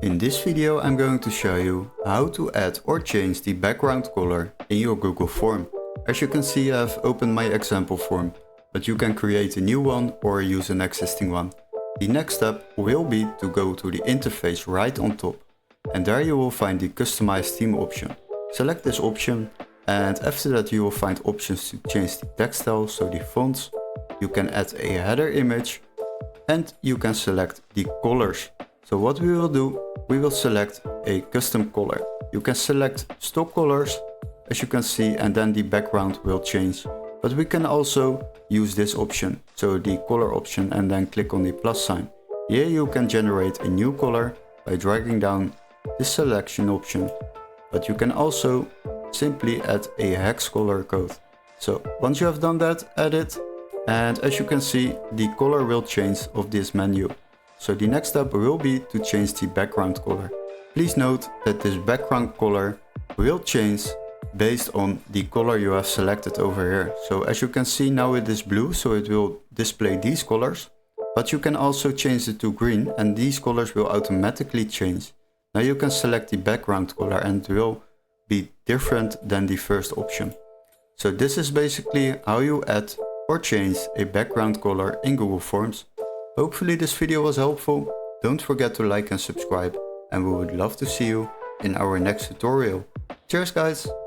In this video I'm going to show you how to add or change the background color in your Google form. As you can see, I've opened my example form, but you can create a new one or use an existing one. The next step will be to go to the interface right on top, and there you will find the customize theme option. Select this option, and after that you will find options to change the text style, so the fonts. You can add a header image and you can select the colors. So what we will do, we will select a custom color. You can select stock colors, as you can see, and then the background will change. But we can also use this option, so the color option, and then click on the plus sign. Here you can generate a new color by dragging down this selection option. But you can also simply add a hex color code. So once you have done that, add it. And as you can see, the color will change of this menu. So the next step will be to change the background color. Please note that this background color will change based on the color you have selected over here. So as you can see, now it is blue, so it will display these colors. But you can also change it to green, and these colors will automatically change. Now you can select the background color and it will be different than the first option. So this is basically how you add or change a background color in Google Forms. Hopefully this video was helpful. Don't forget to like and subscribe, and we would love to see you in our next tutorial. Cheers guys!